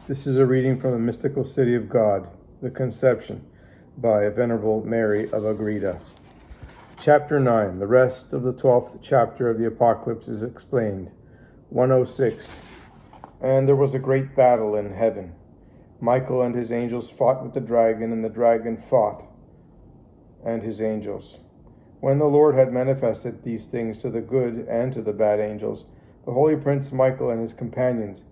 This is a reading from the Mystical City of God, the Conception, by Venerable Mary of Agreda. Chapter 9. The rest of the 12th chapter of the Apocalypse is explained. 106. And there was a great battle in heaven. Michael and his angels fought with the dragon, and the dragon fought and his angels. When the Lord had manifested these things to the good and to the bad angels, the holy prince Michael and his companions,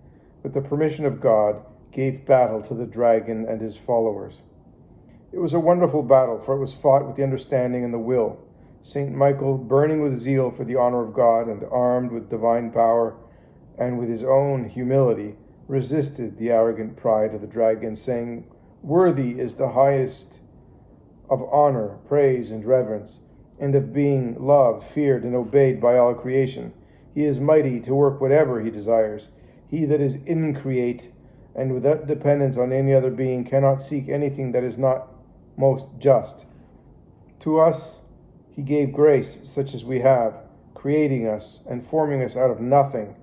with the permission of God, gave battle to the dragon and his followers. It was a wonderful battle, for it was fought with the understanding and the will. Saint Michael, burning with zeal for the honor of God and armed with divine power and with his own humility, resisted the arrogant pride of the dragon, saying, "Worthy is the highest of honor, praise, and reverence, and of being loved, feared, and obeyed by all creation. He is mighty to work whatever he desires. He that is increate and without dependence on any other being cannot seek anything that is not most just. To us he gave grace such as we have, creating us and forming us out of nothing.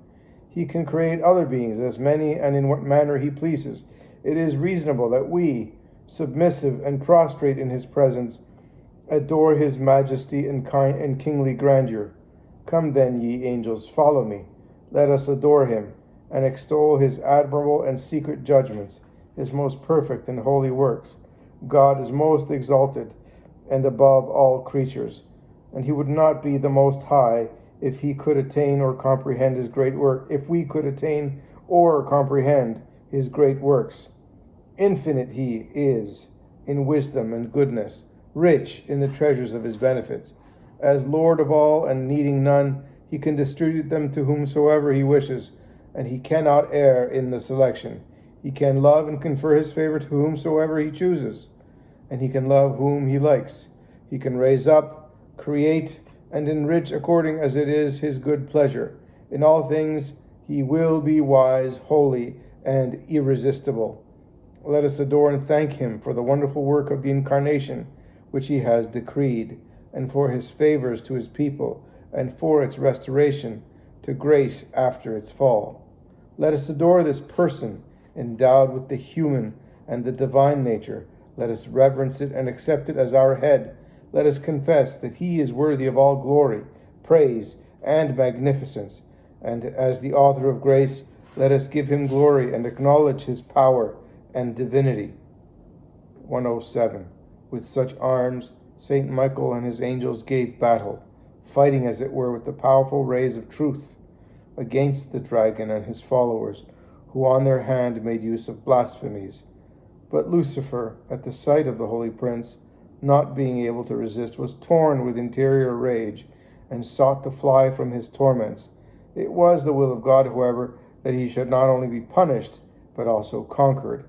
He can create other beings, as many and in what manner he pleases. It is reasonable that we, submissive and prostrate in his presence, adore his majesty and kingly grandeur. Come then, ye angels, follow me. Let us adore him, and extol his admirable and secret judgments, his most perfect and holy works. God is most exalted and above all creatures, and he would not be the most high if he could attain or comprehend his great work, if we could attain or comprehend his great works. Infinite he is in wisdom and goodness, rich in the treasures of his benefits. As Lord of all and needing none, he can distribute them to whomsoever he wishes, and he cannot err in the selection. He can love and confer his favor to whomsoever he chooses, and he can love whom he likes. He can raise up, create, and enrich according as it is his good pleasure. In all things he will be wise, holy, and irresistible. Let us adore and thank him for the wonderful work of the Incarnation, which he has decreed, and for his favors to his people, and for its restoration to grace after its fall. Let us adore this person, endowed with the human and the divine nature. Let us reverence it and accept it as our head. Let us confess that he is worthy of all glory, praise, and magnificence. And as the author of grace, let us give him glory and acknowledge his power and divinity. 107. With such arms, Saint Michael and his angels gave battle, fighting as it were with the powerful rays of truth, against the dragon and his followers, who on their hand made use of blasphemies. But Lucifer, at the sight of the holy prince, not being able to resist, was torn with interior rage, and sought to fly from his torments. It was the will of God, however, that he should not only be punished, but also conquered,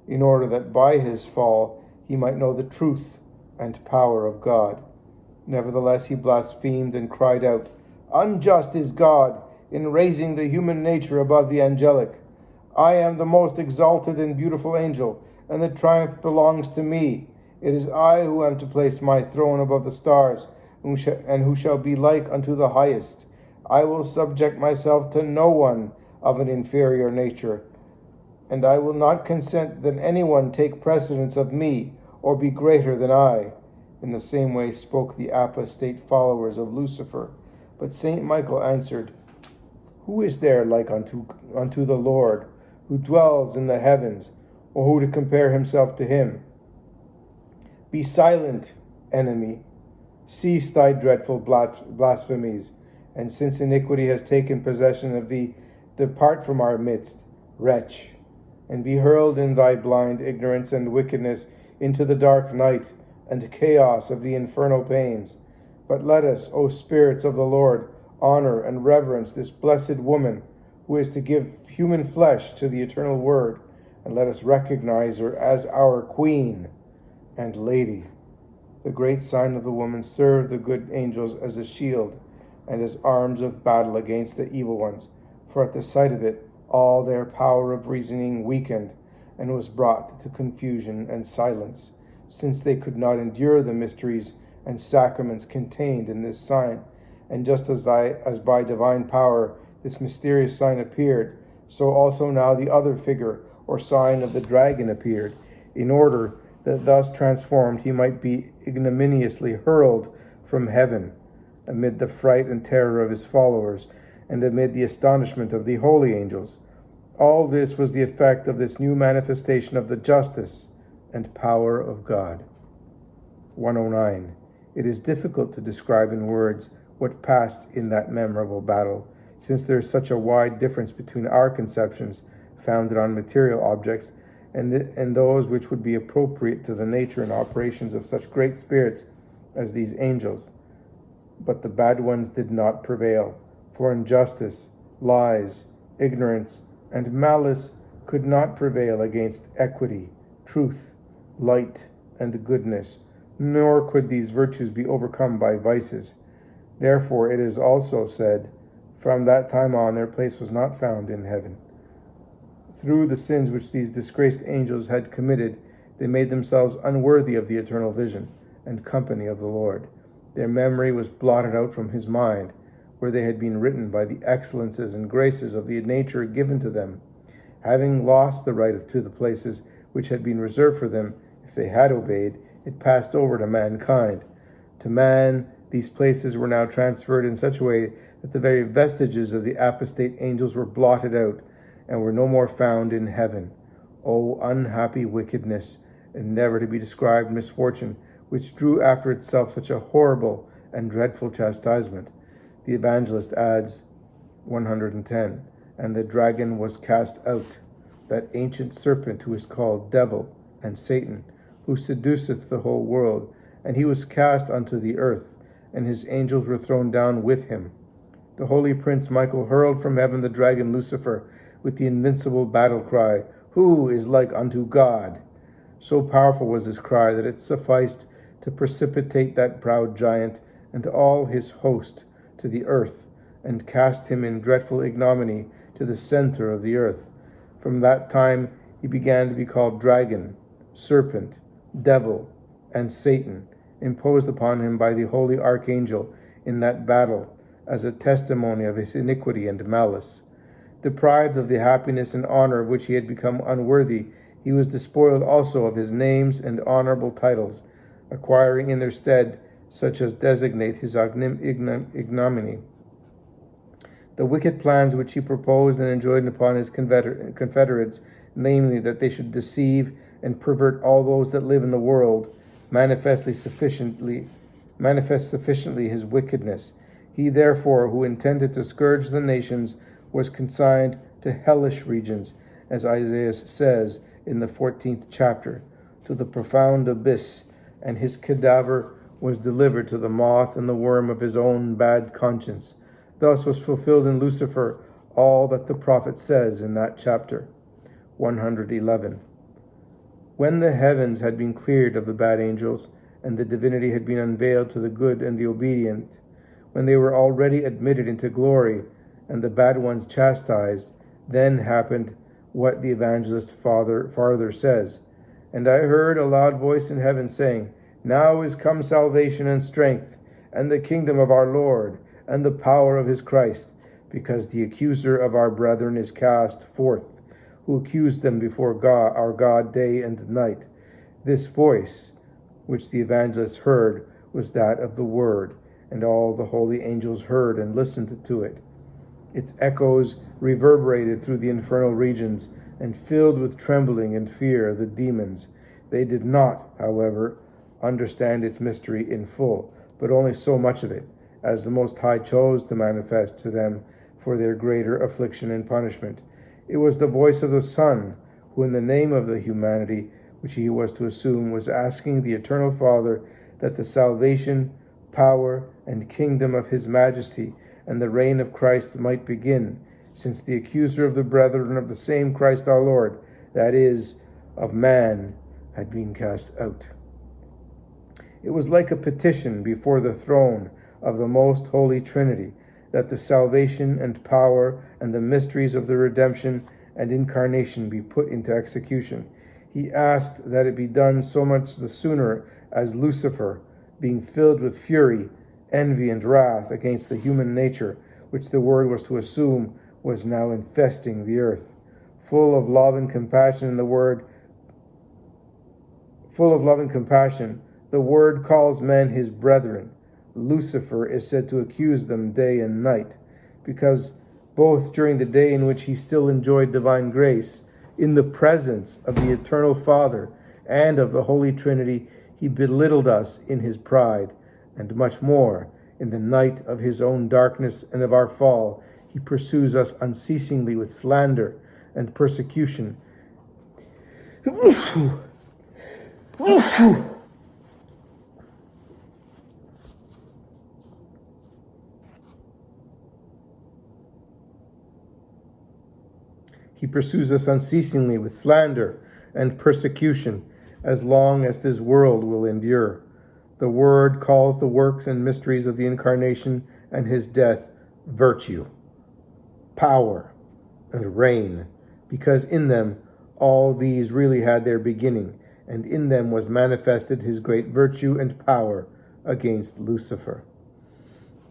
in order that by his fall he might know the truth and power of God. Nevertheless he blasphemed and cried out, "Unjust is God in raising the human nature above the angelic. I am the most exalted and beautiful angel, and the triumph belongs to me. It is I who am to place my throne above the stars, and who shall be like unto the highest. I will subject myself to no one of an inferior nature, and I will not consent that anyone take precedence of me, or be greater than I." In the same way spoke the apostate followers of Lucifer. But Saint Michael answered, "Who is there like unto the Lord, who dwells in the heavens, or who to compare himself to him? Be silent, enemy. Cease thy dreadful blasphemies, and since iniquity has taken possession of thee, depart from our midst, wretch, and be hurled in thy blind ignorance and wickedness into the dark night and chaos of the infernal pains. But let us, O spirits of the Lord, honor and reverence this blessed woman who is to give human flesh to the eternal Word, and let us recognize her as our Queen and Lady." The great sign of the woman served the good angels as a shield and as arms of battle against the evil ones, for at the sight of it all their power of reasoning weakened and was brought to confusion and silence, since they could not endure the mysteries and sacraments contained in this sign. And just as by divine power this mysterious sign appeared, so also now the other figure, or sign of the dragon appeared, in order that thus transformed he might be ignominiously hurled from heaven, amid the fright and terror of his followers, and amid the astonishment of the holy angels. All this was the effect of this new manifestation of the justice and power of God. 109. It is difficult to describe in words what passed in that memorable battle, since there is such a wide difference between our conceptions, founded on material objects, and those which would be appropriate to the nature and operations of such great spirits as these angels. But the bad ones did not prevail, for injustice, lies, ignorance, and malice could not prevail against equity, truth, light, and goodness, nor could these virtues be overcome by vices. Therefore it is also said, from that time on their place was not found in heaven. Through the sins which these disgraced angels had committed, they made themselves unworthy of the eternal vision and company of the Lord. Their memory was blotted out from his mind, where they had been written by the excellences and graces of the nature given to them. Having lost the right to the places which had been reserved for them, if they had obeyed, it passed over to mankind. To man, these places were now transferred in such a way that the very vestiges of the apostate angels were blotted out, and were no more found in heaven. O unhappy wickedness, and never to be described misfortune, which drew after itself such a horrible and dreadful chastisement. The evangelist adds, 110, and the dragon was cast out, that ancient serpent who is called Devil and Satan, who seduceth the whole world, and he was cast unto the earth, and his angels were thrown down with him. The holy prince Michael hurled from heaven the dragon Lucifer, with the invincible battle cry, Who is like unto God? So powerful was his cry that it sufficed to precipitate that proud giant and all his host to the earth, and cast him in dreadful ignominy to the center of the earth. From that time he began to be called dragon, serpent, devil, and Satan, imposed upon him by the holy archangel in that battle, as a testimony of his iniquity and malice. Deprived of the happiness and honor of which he had become unworthy, he was despoiled also of his names and honorable titles, acquiring in their stead such as designate his ignominy. The wicked plans which he proposed and enjoined upon his confederates, namely that they should deceive and pervert all those that live in the world, manifest sufficiently his wickedness. He therefore, who intended to scourge the nations, was consigned to hellish regions, as Isaiah says in the 14th chapter, to the profound abyss, and his cadaver was delivered to the moth and the worm of his own bad conscience. Thus was fulfilled in Lucifer all that the prophet says in that chapter. 111. When the heavens had been cleared of the bad angels, and the divinity had been unveiled to the good and the obedient, when they were already admitted into glory, and the bad ones chastised, then happened what the evangelist farther says. And I heard a loud voice in heaven saying, Now is come salvation and strength, and the kingdom of our Lord, and the power of his Christ, because the accuser of our brethren is cast forth, who accused them before God, our God, day and night. This voice, which the evangelist heard, was that of the Word, and all the holy angels heard and listened to it. Its echoes reverberated through the infernal regions, and filled with trembling and fear the demons. They did not, however, understand its mystery in full, but only so much of it, as the Most High chose to manifest to them for their greater affliction and punishment. It was the voice of the Son, who in the name of the humanity which he was to assume was asking the Eternal Father that the salvation, power, and kingdom of his majesty and the reign of Christ might begin, since the accuser of the brethren of the same Christ our Lord, that is, of man, had been cast out. It was like a petition before the throne of the most holy Trinity, that the salvation and power and the mysteries of the redemption and incarnation be put into execution. He asked that it be done so much the sooner as Lucifer, being filled with fury, envy, and wrath against the human nature, which the Word was to assume, was now infesting the earth. full of love and compassion. The Word calls men his brethren. Lucifer is said to accuse them day and night, because both during the day in which he still enjoyed divine grace, in the presence of the eternal Father and of the Holy Trinity, he belittled us in his pride, and much more, in the night of his own darkness and of our fall, he pursues us unceasingly with slander and persecution. He pursues us unceasingly with slander and persecution as long as this world will endure. The Word calls the works and mysteries of the Incarnation and his death virtue, power, and reign, because in them all these really had their beginning, and in them was manifested his great virtue and power against Lucifer.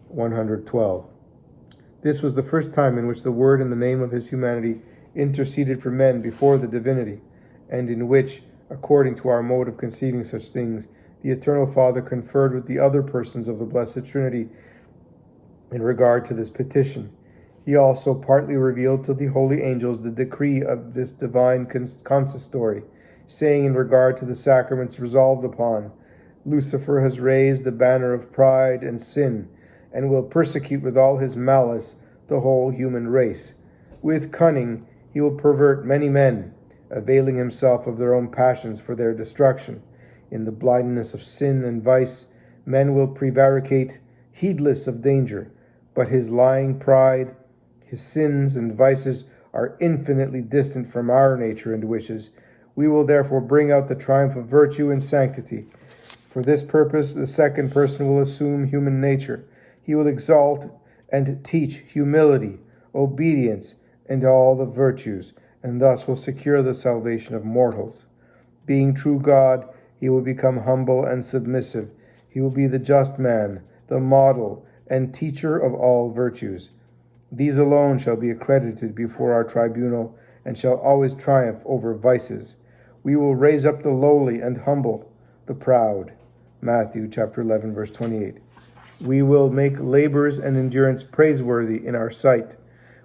112. This was the first time in which the Word in the name of his humanity interceded for men before the divinity, and in which, according to our mode of conceiving such things, the Eternal Father conferred with the other persons of the Blessed Trinity in regard to this petition. He also partly revealed to the holy angels the decree of this divine consistory, saying in regard to the sacraments resolved upon, Lucifer has raised the banner of pride and sin, and will persecute with all his malice the whole human race. With cunning he will pervert many men, availing himself of their own passions for their destruction. In the blindness of sin and vice, men will prevaricate, heedless of danger, but his lying pride, his sins and vices are infinitely distant from our nature and wishes. We will therefore bring out the triumph of virtue and sanctity. For this purpose, the second person will assume human nature. He will exalt and teach humility, obedience, and all the virtues, and thus will secure the salvation of mortals. Being true God, he will become humble and submissive. He will be the just man, the model and teacher of all virtues. These alone shall be accredited before our tribunal, and shall always triumph over vices. We will raise up the lowly and humble, the proud. Matthew chapter 11, verse 28. We will make labors and endurance praiseworthy in our sight.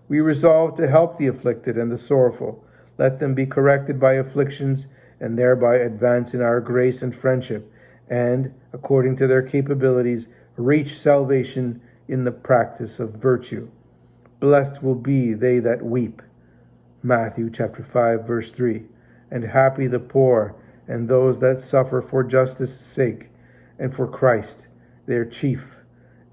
We resolve to help the afflicted and the sorrowful. Let them be corrected by afflictions, and thereby advance in our grace and friendship, and, according to their capabilities, reach salvation in the practice of virtue. Blessed will be they that weep. Matthew chapter 5, verse 3. And happy the poor, and those that suffer for justice' sake, and for Christ, their chief.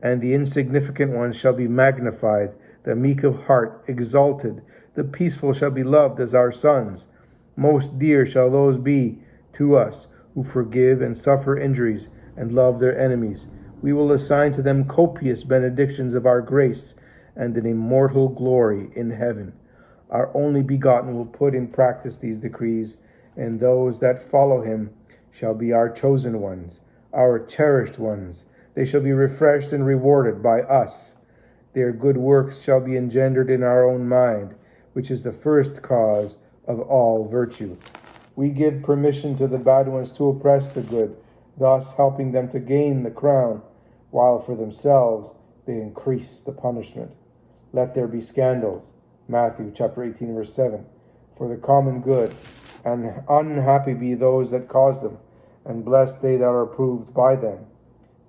And the insignificant ones shall be magnified, the meek of heart exalted, the peaceful shall be loved as our sons. Most dear shall those be to us who forgive and suffer injuries and love their enemies. We will assign to them copious benedictions of our grace and an immortal glory in heaven. Our only begotten will put in practice these decrees, and those that follow him shall be our chosen ones, our cherished ones. They shall be refreshed and rewarded by us. Their good works shall be engendered in our own mind, which is the first cause of all virtue. We give permission to the bad ones to oppress the good, thus helping them to gain the crown, while for themselves they increase the punishment. Let there be scandals. Matthew chapter 18, verse 7. For the common good, and unhappy be those that cause them, and blessed they that are approved by them.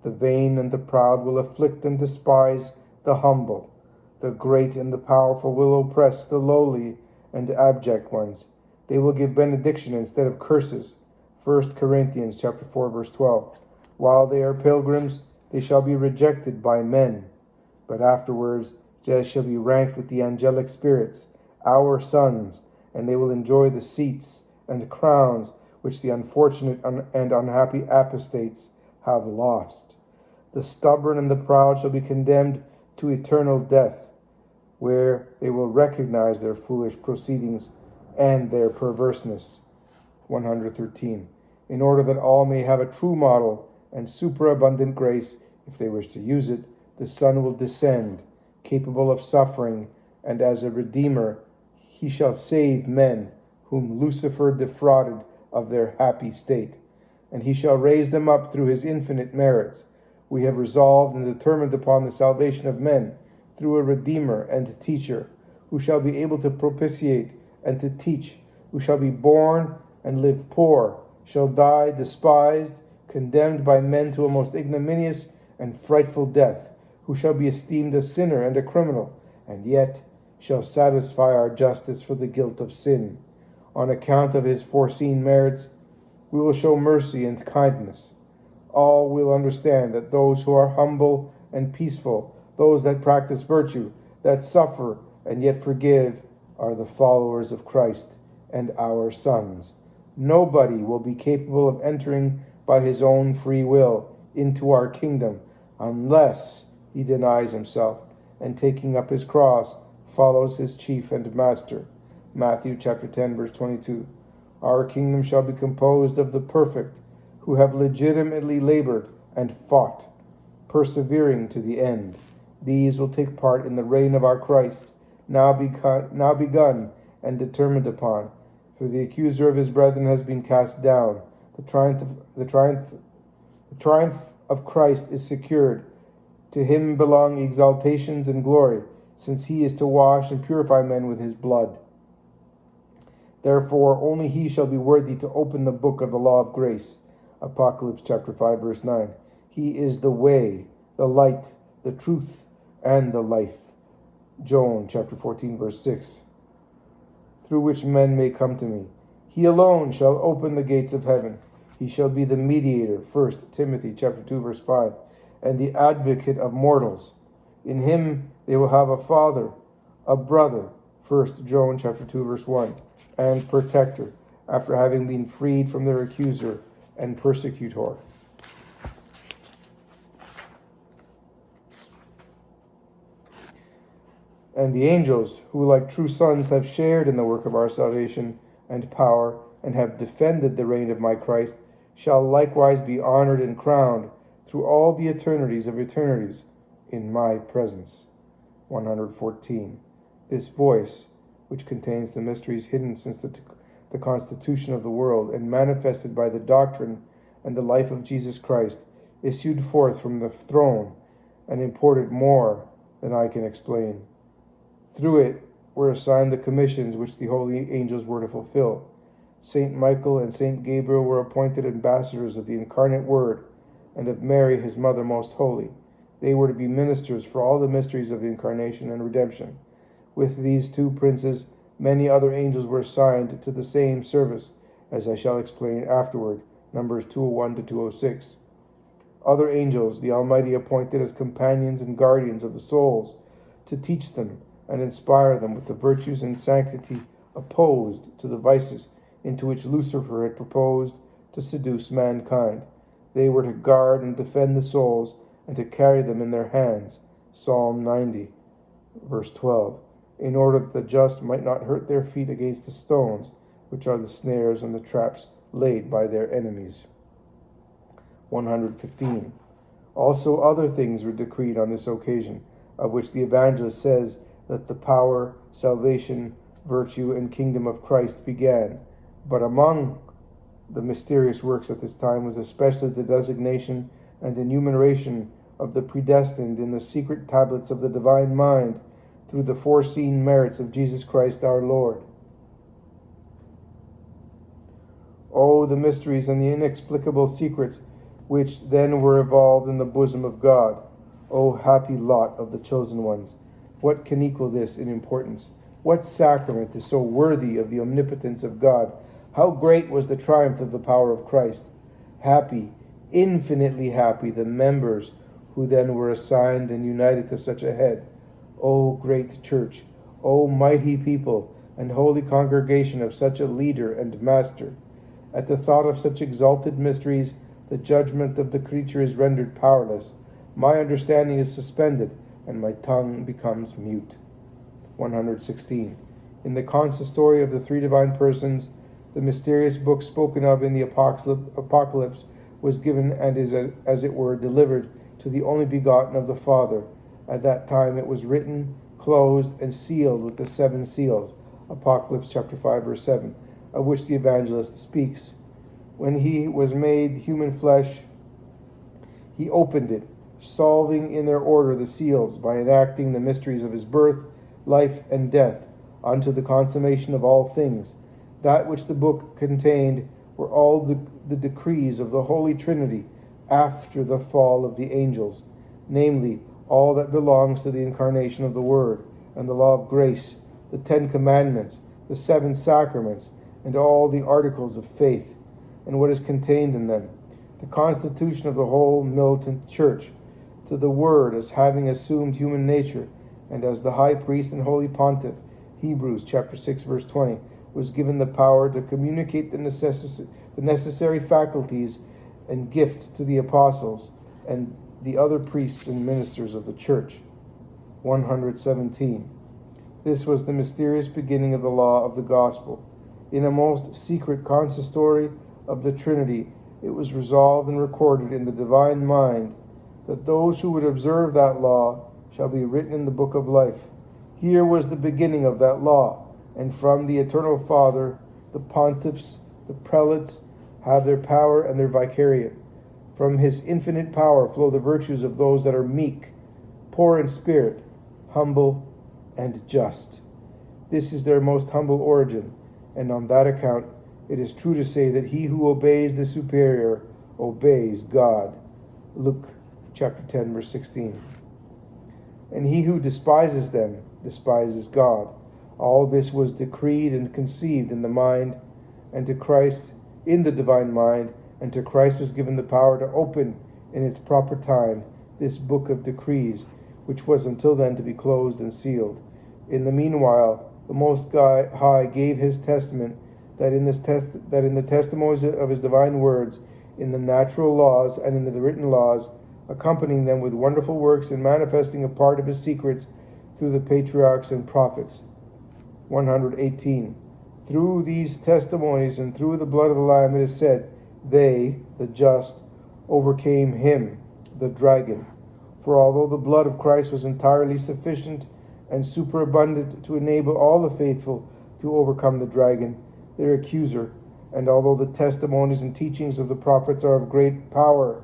The vain and the proud will afflict and despise the humble. The great and the powerful will oppress the lowly and abject ones. They will give benediction instead of curses. 1 Corinthians chapter 4, verse 12. While they are pilgrims, they shall be rejected by men, but afterwards they shall be ranked with the angelic spirits, our sons, and they will enjoy the seats and crowns which the unfortunate and unhappy apostates have lost. The stubborn and the proud shall be condemned to eternal death, where they will recognize their foolish proceedings and their perverseness. 113. In order that all may have a true model and superabundant grace, if they wish to use it, the Son will descend, capable of suffering, and as a Redeemer, he shall save men whom Lucifer defrauded of their happy state, and he shall raise them up through his infinite merits. We have resolved and determined upon the salvation of men through a Redeemer and Teacher, who shall be able to propitiate and to teach, who shall be born and live poor, shall die despised, condemned by men to a most ignominious and frightful death, who shall be esteemed a sinner and a criminal, and yet shall satisfy our justice for the guilt of sin. On account of his foreseen merits, we will show mercy and kindness. All will understand that those who are humble and peaceful, those that practice virtue, that suffer and yet forgive, are the followers of Christ and our sons. Nobody will be capable of entering by his own free will into our kingdom unless he denies himself and, taking up his cross, follows his chief and master. Matthew chapter 10, verse 22. Our kingdom shall be composed of the perfect, who have legitimately labored and fought, persevering to the end. These will take part in the reign of our Christ, now begun and determined upon. For the accuser of his brethren has been cast down. The triumph of Christ is secured. To him belong exaltations and glory, since he is to wash and purify men with his blood. Therefore, only he shall be worthy to open the book of the law of grace. Apocalypse chapter 5, verse 9. He is the way, the light, the truth, and the life. John chapter 14, verse 6. Through which men may come to me. He alone shall open the gates of heaven. He shall be the mediator, 1 Timothy chapter 2, verse 5, and the advocate of mortals. In him they will have a father, a brother, 1 John chapter 2, verse 1, and protector, after having been freed from their accuser and persecutor. And the angels, who like true sons have shared in the work of our salvation and power, and have defended the reign of my Christ, shall likewise be honored and crowned through all the eternities of eternities in my presence. 114. This voice, which contains the mysteries hidden since the constitution of the world and manifested by the doctrine and the life of Jesus Christ, issued forth from the throne and imported more than I can explain. Through it were assigned the commissions which the holy angels were to fulfill. Saint Michael and Saint Gabriel were appointed ambassadors of the incarnate Word and of Mary, his mother most holy. They were to be ministers for all the mysteries of the incarnation and redemption. With these two princes, many other angels were assigned to the same service, as I shall explain afterward, Numbers 201 to 206. Other angels the Almighty appointed as companions and guardians of the souls, to teach them and inspire them with the virtues and sanctity opposed to the vices into which Lucifer had proposed to seduce mankind. They were to guard and defend the souls and to carry them in their hands. Psalm 90, verse 12. In order that the just might not hurt their feet against the stones, which are the snares and the traps laid by their enemies. 115. Also other things were decreed on this occasion, of which the evangelist says that the power, salvation, virtue, and kingdom of Christ began. But among the mysterious works at this time was especially the designation and enumeration of the predestined in the secret tablets of the divine mind through the foreseen merits of Jesus Christ our Lord. Oh, the mysteries and the inexplicable secrets which then were evolved in the bosom of God. Oh, happy lot of the chosen ones! What can equal this in importance? What sacrament is so worthy of the omnipotence of God? How great was the triumph of the power of Christ! Happy, infinitely happy, the members who then were assigned and united to such a head. O great church, O mighty people, and holy congregation of such a leader and master! At the thought of such exalted mysteries, the judgment of the creature is rendered powerless. My understanding is suspended, and my tongue becomes mute. 116. In the consistory of the three divine persons, the mysterious book spoken of in the Apocalypse was given and is, as it were, delivered to the only begotten of the Father. At that time it was written, closed, and sealed with the 7 seals. Apocalypse chapter 5, verse 7, of which the evangelist speaks. When he was made human flesh, he opened it, solving in their order the seals by enacting the mysteries of his birth, life, and death unto the consummation of all things. That which the book contained were all the decrees of the Holy Trinity after the fall of the angels, namely, all that belongs to the incarnation of the Word, and the law of grace, the 10 Commandments, the 7 Sacraments, and all the articles of faith, and what is contained in them, the constitution of the whole militant church, to the Word as having assumed human nature, and as the high priest and holy pontiff, Hebrews chapter 6, verse 20, was given the power to communicate the necessary faculties and gifts to the apostles and the other priests and ministers of the church. 117. This was the mysterious beginning of the law of the gospel. In a most secret consistory of the Trinity, it was resolved and recorded in the divine mind that those who would observe that law shall be written in the book of life. Here was the beginning of that law, and from the eternal Father, the pontiffs, the prelates, have their power and their vicariate. From his infinite power flow the virtues of those that are meek, poor in spirit, humble, and just. This is their most humble origin, and on that account it is true to say that he who obeys the superior obeys God. Luke chapter 10, verse 16. And he who despises them despises God. All this was decreed and conceived in the mind, and to Christ in the divine mind, and to Christ was given the power to open in its proper time this book of decrees, which was until then to be closed and sealed. In the meanwhile, the Most High gave his testament that in the testimonies of his divine words, in the natural laws and in the written laws, accompanying them with wonderful works and manifesting a part of his secrets through the patriarchs and prophets. 118. Through these testimonies and through the blood of the Lamb, it is said, they, the just, overcame him, the dragon. For although the blood of Christ was entirely sufficient and superabundant to enable all the faithful to overcome the dragon, their accuser, and although the testimonies and teachings of the prophets are of great power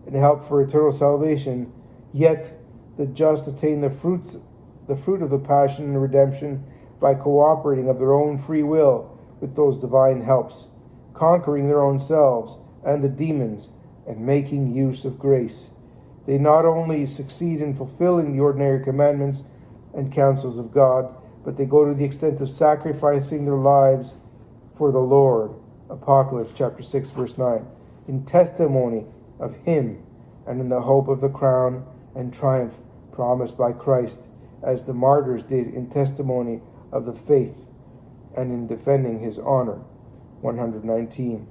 and help for eternal salvation, yet the just attain the fruit of the passion and redemption by cooperating of their own free will with those divine helps, conquering their own selves and the demons, and making use of grace. They not only succeed in fulfilling the ordinary commandments and counsels of God, but they go to the extent of sacrificing their lives for the Lord. Apocalypse chapter 6, verse 9. In testimony of him and in the hope of the crown and triumph promised by Christ, as the martyrs did in testimony of the faith and in defending his honor. 119.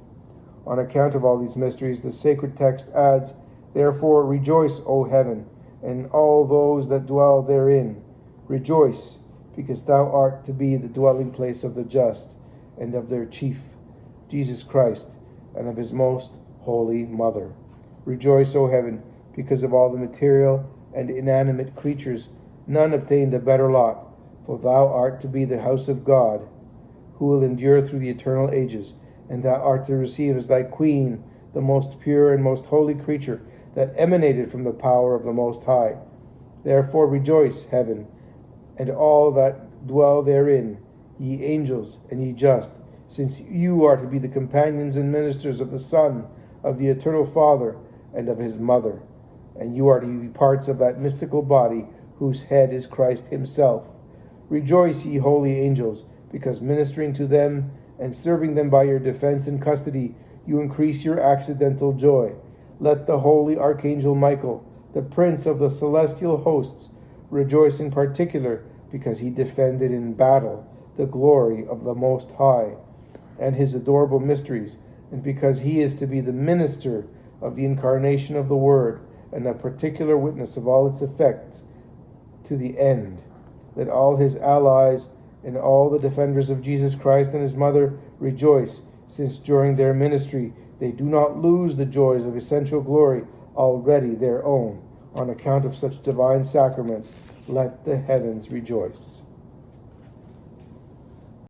On account of all these mysteries, the sacred text adds, therefore rejoice, O heaven, and all those that dwell therein. Rejoice, because thou art to be the dwelling place of the just, and of their chief, Jesus Christ, and of his most holy mother. Rejoice, O heaven, because of all the material and inanimate creatures, none obtained a better lot, for thou art to be the house of God, who will endure through the eternal ages, and thou art to receive as thy queen the most pure and most holy creature that emanated from the power of the Most High. Therefore rejoice, heaven, and all that dwell therein, ye angels and ye just, since you are to be the companions and ministers of the Son, of the eternal Father, and of his mother, and you are to be parts of that mystical body whose head is Christ himself. Rejoice, ye holy angels, because ministering to them and serving them by your defense and custody, you increase your accidental joy. Let the holy Archangel Michael, the prince of the celestial hosts, rejoice in particular, because he defended in battle the glory of the Most High and his adorable mysteries, and because he is to be the minister of the incarnation of the Word and a particular witness of all its effects to the end. Let all his allies and all the defenders of Jesus Christ and his mother rejoice, since during their ministry they do not lose the joys of essential glory already their own. On account of such divine sacraments, let the heavens rejoice.